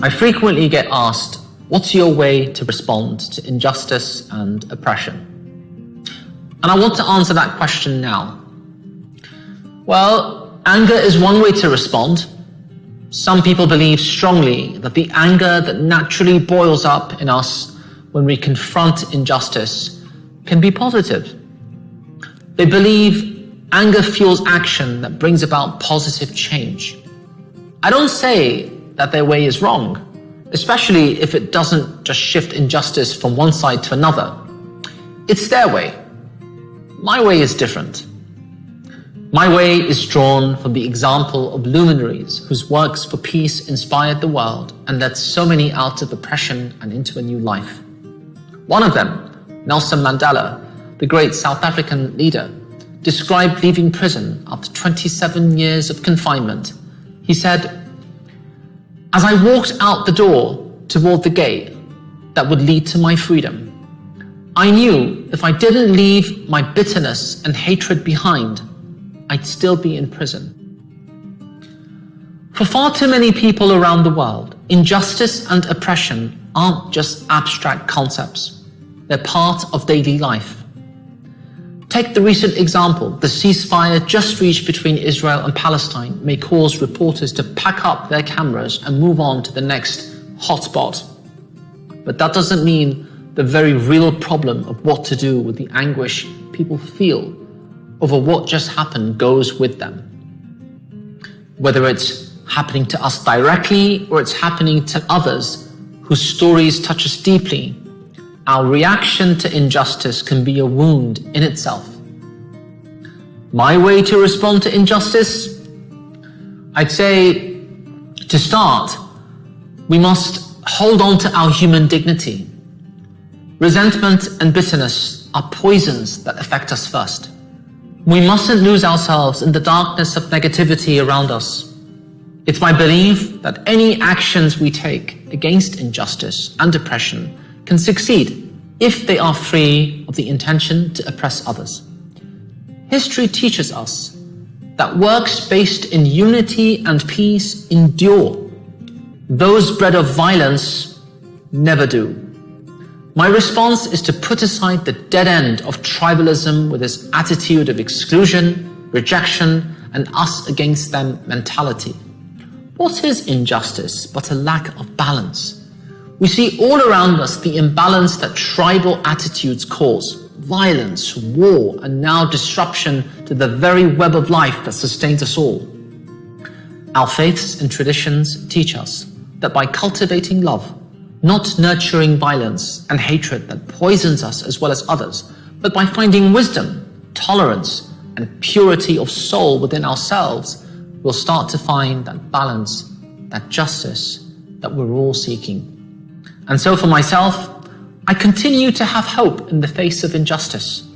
I frequently get asked, what's your way to respond to injustice and oppression? And I want to answer that question now. Well, anger is one way to respond. Some people believe strongly that the anger that naturally boils up in us when we confront injustice can be positive. They believe anger fuels action that brings about positive change. I don't say that their way is wrong, especially if it doesn't just shift injustice from one side to another. It's their way. My way is different. My way is drawn from the example of luminaries whose works for peace inspired the world and led so many out of oppression and into a new life. One of them, Nelson Mandela, the great South African leader, described leaving prison after 27 years of confinement. He said, "As I walked out the door toward the gate that would lead to my freedom, I knew if I didn't leave my bitterness and hatred behind, I'd still be in prison." For far too many people around the world, injustice and oppression aren't just abstract concepts. They're part of daily life. Take the recent example, the ceasefire just reached between Israel and Palestine may cause reporters to pack up their cameras and move on to the next hotspot. But that doesn't mean the very real problem of what to do with the anguish people feel over what just happened goes with them. Whether it's happening to us directly or it's happening to others whose stories touch us deeply, our reaction to injustice can be a wound in itself. My way to respond to injustice? I'd say, to start, we must hold on to our human dignity. Resentment and bitterness are poisons that affect us first. We mustn't lose ourselves in the darkness of negativity around us. It's my belief that any actions we take against injustice and oppression can succeed if they are free of the intention to oppress others. History teaches us that works based in unity and peace endure. Those bred of violence never do. My response is to put aside the dead end of tribalism with its attitude of exclusion, rejection, and us against them mentality. What is injustice but a lack of balance? We see all around us the imbalance that tribal attitudes cause. Violence, war, and now disruption to the very web of life that sustains us all. Our faiths and traditions teach us that by cultivating love, not nurturing violence and hatred that poisons us as well as others, but by finding wisdom, tolerance, and purity of soul within ourselves, we'll start to find that balance, that justice that we're all seeking. And so for myself, I continue to have hope in the face of injustice.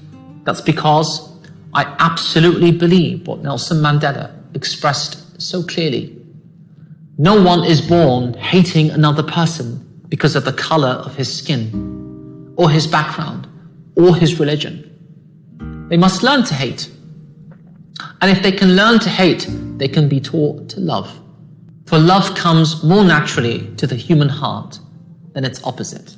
That's because I absolutely believe what Nelson Mandela expressed so clearly. No one is born hating another person because of the color of his skin, or his background, or his religion. They must learn to hate. And if they can learn to hate, they can be taught to love. For love comes more naturally to the human heart than its opposite.